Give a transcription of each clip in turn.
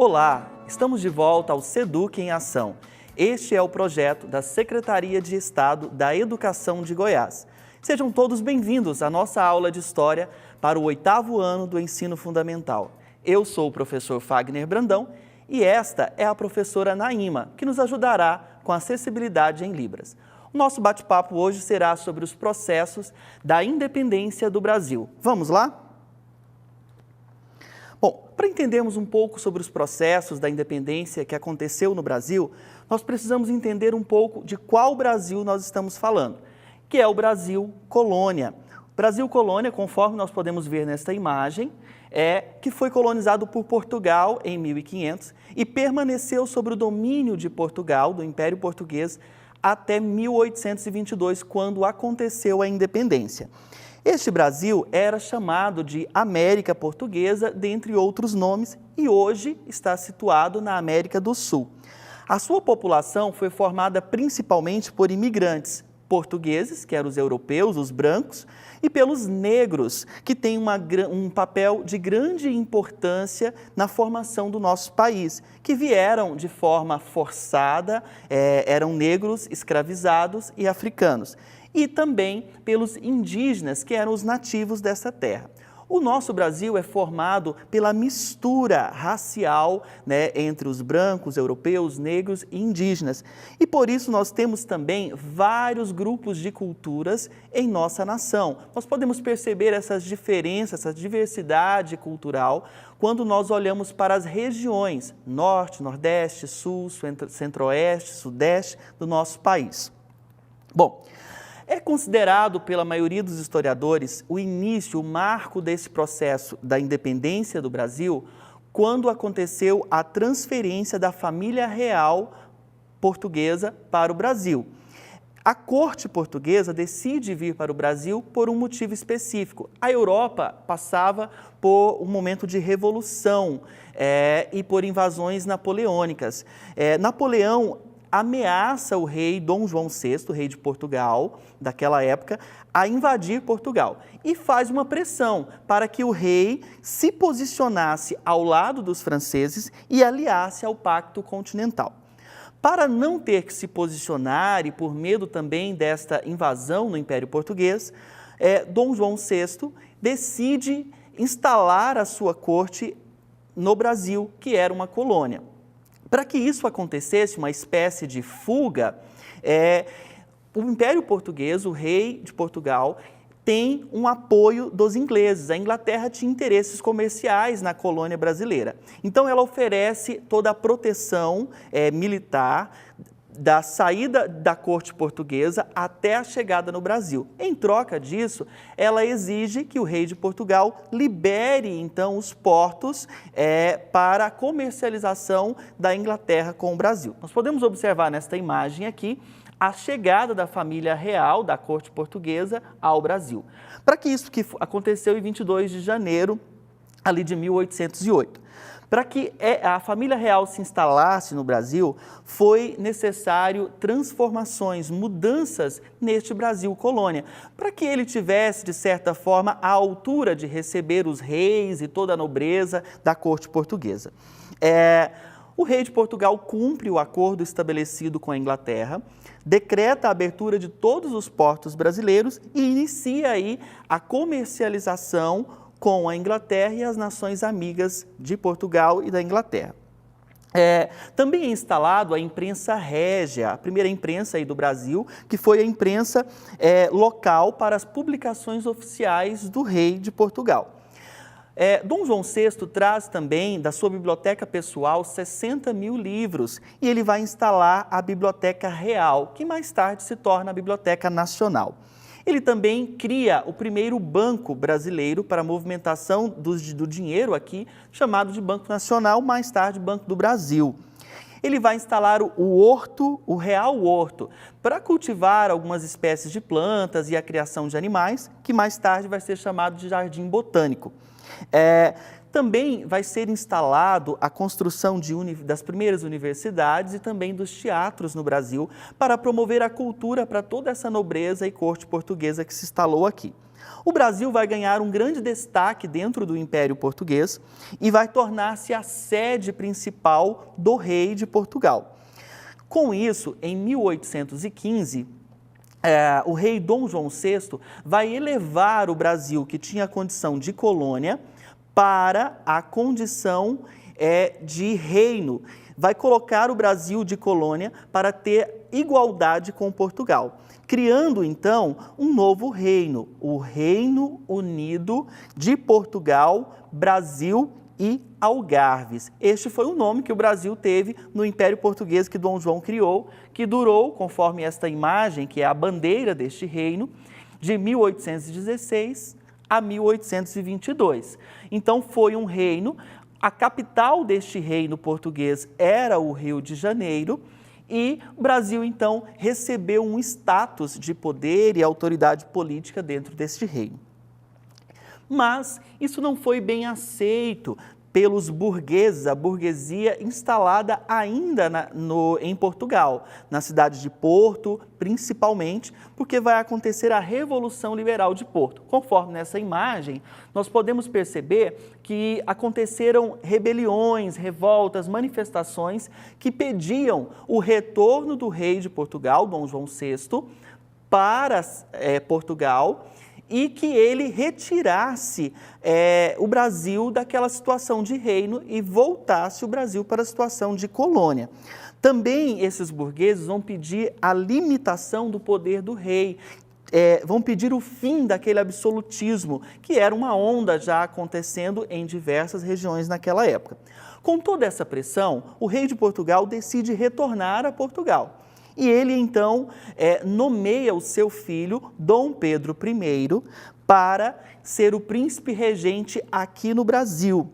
Olá, estamos de volta ao SEDUC em Ação. Este é o projeto da Secretaria de Estado da Educação de Goiás. Sejam todos bem-vindos à nossa aula de História para o 8º ano do Ensino Fundamental. Eu sou o professor Fagner Brandão e esta é a professora Naíma, que nos ajudará com acessibilidade em Libras. O nosso bate-papo hoje será sobre os processos da independência do Brasil. Vamos lá? Bom, para entendermos um pouco sobre os processos da independência que aconteceu no Brasil, nós precisamos entender um pouco de qual Brasil nós estamos falando, que é o Brasil colônia. O Brasil colônia, conforme nós podemos ver nesta imagem, que foi colonizado por Portugal em 1500 e permaneceu sob o domínio de Portugal, do Império Português, até 1822, quando aconteceu a independência. Este Brasil era chamado de América Portuguesa, dentre outros nomes, e hoje está situado na América do Sul. A sua população foi formada principalmente por imigrantes portugueses, que eram os europeus, os brancos, e pelos negros, que têm um papel de grande importância na formação do nosso país, que vieram de forma forçada, eram negros, escravizados e africanos. E também pelos indígenas, que eram os nativos dessa terra. O nosso Brasil é formado pela mistura racial, entre os brancos, europeus, negros e indígenas. E por isso nós temos também vários grupos de culturas em nossa nação. Nós podemos perceber essas diferenças, essa diversidade cultural, quando nós olhamos para as regiões norte, nordeste, sul, centro-oeste, sudeste do nosso país. Bom, é considerado pela maioria dos historiadores o início, o marco desse processo da independência do Brasil, quando aconteceu a transferência da família real portuguesa para o Brasil. A corte portuguesa decide vir para o Brasil por um motivo específico. A Europa passava por um momento de revolução e por invasões napoleônicas. Napoleão ameaça o rei Dom João VI, rei de Portugal, daquela época, a invadir Portugal e faz uma pressão para que o rei se posicionasse ao lado dos franceses e aliasse ao Pacto Continental. Para não ter que se posicionar e por medo também desta invasão no Império Português, Dom João VI decide instalar a sua corte no Brasil, que era uma colônia. Para que isso acontecesse, uma espécie de fuga, o Império Português, o rei de Portugal, tem um apoio dos ingleses. A Inglaterra tinha interesses comerciais na colônia brasileira. Então, ela oferece toda a proteção militar da saída da corte portuguesa até a chegada no Brasil. Em troca disso, ela exige que o rei de Portugal libere, então, os portos para a comercialização da Inglaterra com o Brasil. Nós podemos observar nesta imagem aqui a chegada da família real da corte portuguesa ao Brasil. Para que isso que aconteceu em 22 de janeiro ali de 1808. Para que a família real se instalasse no Brasil, foi necessário transformações, mudanças neste Brasil colônia, para que ele tivesse, de certa forma, a altura de receber os reis e toda a nobreza da corte portuguesa. O rei de Portugal cumpre o acordo estabelecido com a Inglaterra, decreta a abertura de todos os portos brasileiros e inicia aí a comercialização com a Inglaterra e as nações amigas de Portugal e da Inglaterra. Também é instalado a imprensa régia, a primeira imprensa aí do Brasil, que foi a imprensa local para as publicações oficiais do rei de Portugal. Dom João VI traz também da sua biblioteca pessoal 60 mil livros e ele vai instalar a Biblioteca Real, que mais tarde se torna a Biblioteca Nacional. Ele também cria o primeiro banco brasileiro para a movimentação do dinheiro aqui, chamado de Banco Nacional, mais tarde Banco do Brasil. Ele vai instalar o horto, o Real Horto, para cultivar algumas espécies de plantas e a criação de animais, que mais tarde vai ser chamado de Jardim Botânico. Também vai ser instalado a construção das primeiras universidades e também dos teatros no Brasil para promover a cultura para toda essa nobreza e corte portuguesa que se instalou aqui. O Brasil vai ganhar um grande destaque dentro do Império Português e vai tornar-se a sede principal do rei de Portugal. Com isso, em 1815, o rei Dom João VI vai elevar o Brasil, que tinha a condição de colônia, para a condição de reino. Vai colocar o Brasil de colônia para ter igualdade com Portugal, criando então um novo reino, o Reino Unido de Portugal, Brasil e Algarves. Este foi o nome que o Brasil teve no Império Português que Dom João criou, que durou, conforme esta imagem, que é a bandeira deste reino, de 1816 a 1822. Então foi um reino, a capital deste reino português era o Rio de Janeiro, e o Brasil, então, recebeu um status de poder e autoridade política dentro deste reino. Mas isso não foi bem aceito pelos burgueses, a burguesia instalada ainda em Portugal, na cidade de Porto, principalmente, porque vai acontecer a Revolução Liberal de Porto. Conforme nessa imagem, nós podemos perceber que aconteceram rebeliões, revoltas, manifestações que pediam o retorno do rei de Portugal, Dom João VI, para Portugal, e que ele retirasse o Brasil daquela situação de reino e voltasse o Brasil para a situação de colônia. Também esses burgueses vão pedir a limitação do poder do rei, vão pedir o fim daquele absolutismo, que era uma onda já acontecendo em diversas regiões naquela época. Com toda essa pressão, o rei de Portugal decide retornar a Portugal. E ele, então, nomeia o seu filho, Dom Pedro I, para ser o príncipe regente aqui no Brasil.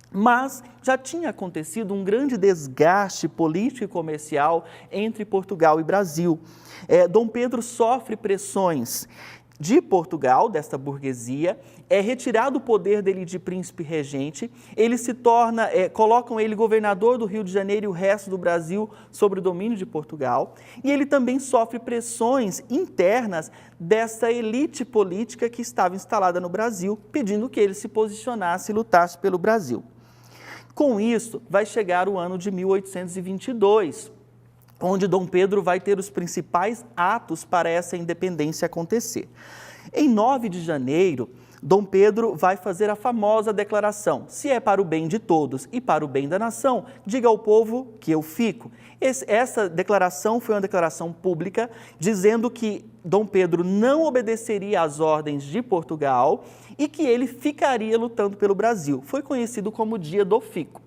Mas já tinha acontecido um grande desgaste político e comercial entre Portugal e Brasil. Dom Pedro sofre pressões de Portugal, desta burguesia, é retirado o poder dele de príncipe regente, ele se torna, colocam ele governador do Rio de Janeiro e o resto do Brasil sob o domínio de Portugal, e ele também sofre pressões internas dessa elite política que estava instalada no Brasil, pedindo que ele se posicionasse e lutasse pelo Brasil. Com isso, vai chegar o ano de 1822, onde Dom Pedro vai ter os principais atos para essa independência acontecer. Em 9 de janeiro, Dom Pedro vai fazer a famosa declaração: se é para o bem de todos e para o bem da nação, diga ao povo que eu fico. Essa declaração foi uma declaração pública, dizendo que Dom Pedro não obedeceria às ordens de Portugal e que ele ficaria lutando pelo Brasil. Foi conhecido como Dia do Fico.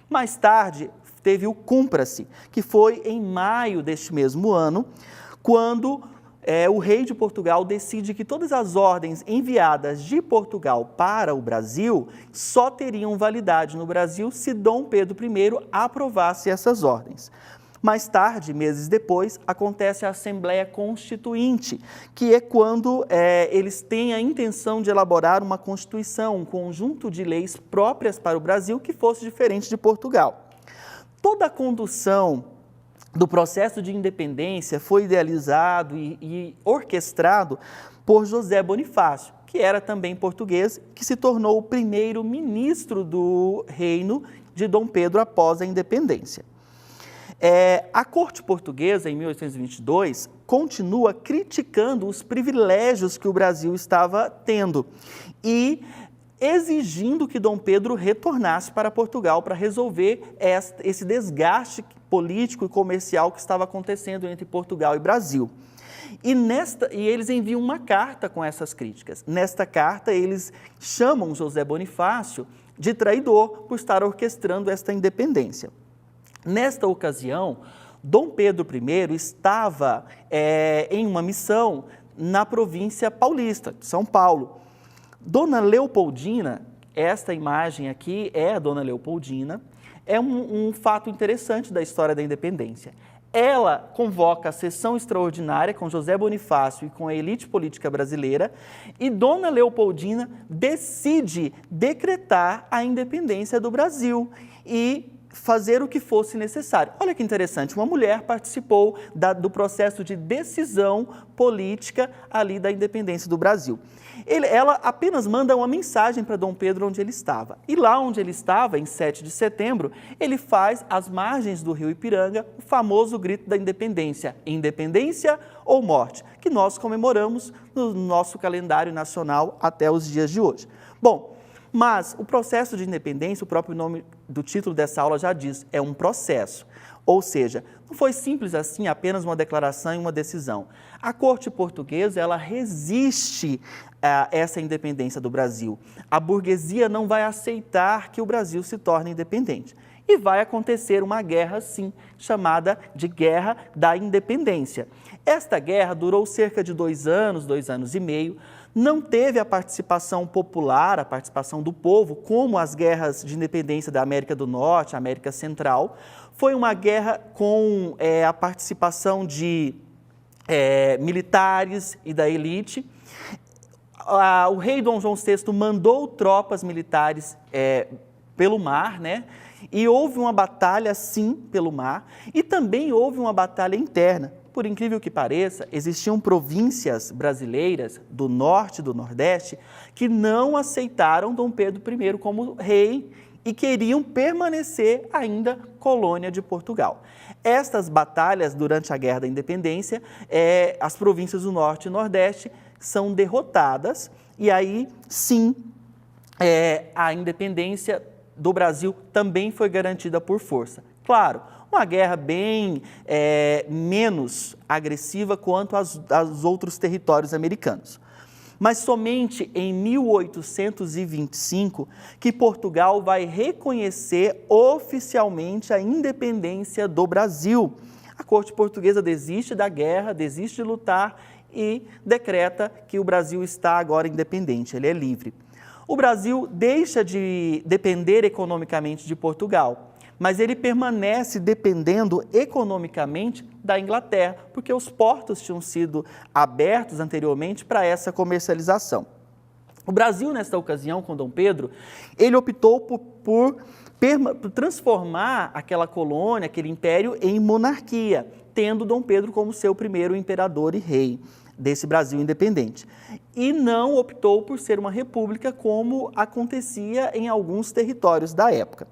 Mais tarde, teve o Cumpra-se, que foi em maio deste mesmo ano, quando o rei de Portugal decide que todas as ordens enviadas de Portugal para o Brasil só teriam validade no Brasil se Dom Pedro I aprovasse essas ordens. Mais tarde, meses depois, acontece a Assembleia Constituinte, que é quando eles têm a intenção de elaborar uma Constituição, um conjunto de leis próprias para o Brasil que fosse diferente de Portugal. Toda a condução do processo de independência foi idealizado e orquestrado por José Bonifácio, que era também português, que se tornou o primeiro ministro do reino de Dom Pedro após a independência. A corte portuguesa, em 1822, continua criticando os privilégios que o Brasil estava tendo e exigindo que Dom Pedro retornasse para Portugal para resolver esse desgaste político e comercial que estava acontecendo entre Portugal e Brasil. E eles enviam uma carta com essas críticas. Nesta carta, eles chamam José Bonifácio de traidor por estar orquestrando esta independência. Nesta ocasião, Dom Pedro I estava em uma missão na província paulista, de São Paulo. Dona Leopoldina, esta imagem aqui é a Dona Leopoldina, é um fato interessante da história da independência. Ela convoca a sessão extraordinária com José Bonifácio e com a elite política brasileira e Dona Leopoldina decide decretar a independência do Brasil e fazer o que fosse necessário. Olha que interessante, uma mulher participou do processo de decisão política ali da independência do Brasil. Ela apenas manda uma mensagem para Dom Pedro onde ele estava. E lá onde ele estava, em 7 de setembro, ele faz, às margens do rio Ipiranga, o famoso grito da independência, independência ou morte, que nós comemoramos no nosso calendário nacional até os dias de hoje. Bom, mas o processo de independência, o próprio nome do título dessa aula já diz, é um processo. Ou seja, não foi simples assim, apenas uma declaração e uma decisão. A corte portuguesa, ela resiste a essa independência do Brasil. A burguesia não vai aceitar que o Brasil se torne independente. E vai acontecer uma guerra, sim, chamada de Guerra da Independência. Esta guerra durou cerca de 2 anos e meio, não teve a participação popular, a participação do povo, como as guerras de independência da América do Norte, América Central. Foi uma guerra com a participação de militares e da elite. O rei Dom João VI mandou tropas militares pelo mar, né? E houve uma batalha, sim, pelo mar, e também houve uma batalha interna. Por incrível que pareça, existiam províncias brasileiras do norte e do nordeste que não aceitaram Dom Pedro I como rei e queriam permanecer ainda colônia de Portugal. Estas batalhas, durante a Guerra da Independência, as províncias do norte e nordeste são derrotadas e aí, sim, a independência do Brasil também foi garantida por força. Claro, uma guerra bem menos agressiva quanto aos outros territórios americanos. Mas somente em 1825 que Portugal vai reconhecer oficialmente a independência do Brasil. A corte portuguesa desiste da guerra, desiste de lutar e decreta que o Brasil está agora independente, ele é livre. O Brasil deixa de depender economicamente de Portugal, mas ele permanece dependendo economicamente da Inglaterra, porque os portos tinham sido abertos anteriormente para essa comercialização. O Brasil, nesta ocasião, com Dom Pedro, ele optou por transformar aquela colônia, aquele império, em monarquia, tendo Dom Pedro como seu primeiro imperador e rei desse Brasil independente. E não optou por ser uma república como acontecia em alguns territórios da época.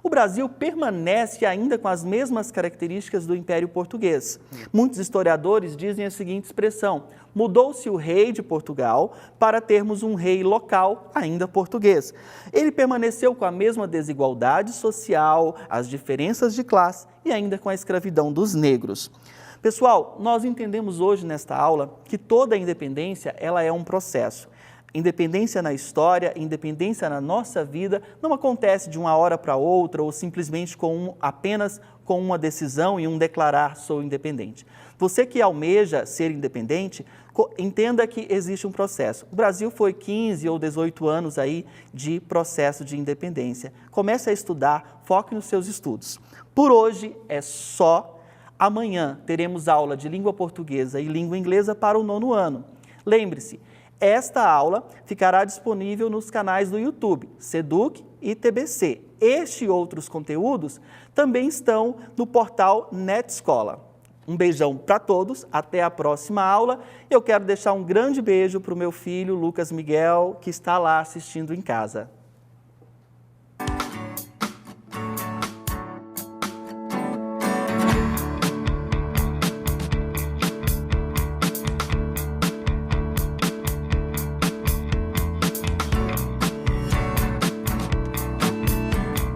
O Brasil permanece ainda com as mesmas características do Império Português. Muitos historiadores dizem a seguinte expressão: mudou-se o rei de Portugal para termos um rei local, ainda português. Ele permaneceu com a mesma desigualdade social, as diferenças de classe e ainda com a escravidão dos negros. Pessoal, nós entendemos hoje nesta aula que toda a independência ela é um processo. Independência na história, independência na nossa vida, não acontece de uma hora para outra ou simplesmente apenas com uma decisão e um declarar sou independente. Você que almeja ser independente, entenda que existe um processo. O Brasil foi 15 ou 18 anos aí de processo de independência. Comece a estudar, foque nos seus estudos. Por hoje é só. Amanhã teremos aula de língua portuguesa e língua inglesa para o 9º ano. Lembre-se, esta aula ficará disponível nos canais do YouTube, Seduc e TBC. Este e outros conteúdos também estão no portal NetEscola. Um beijão para todos, até a próxima aula. Eu quero deixar um grande beijo para o meu filho, Lucas Miguel, que está lá assistindo em casa.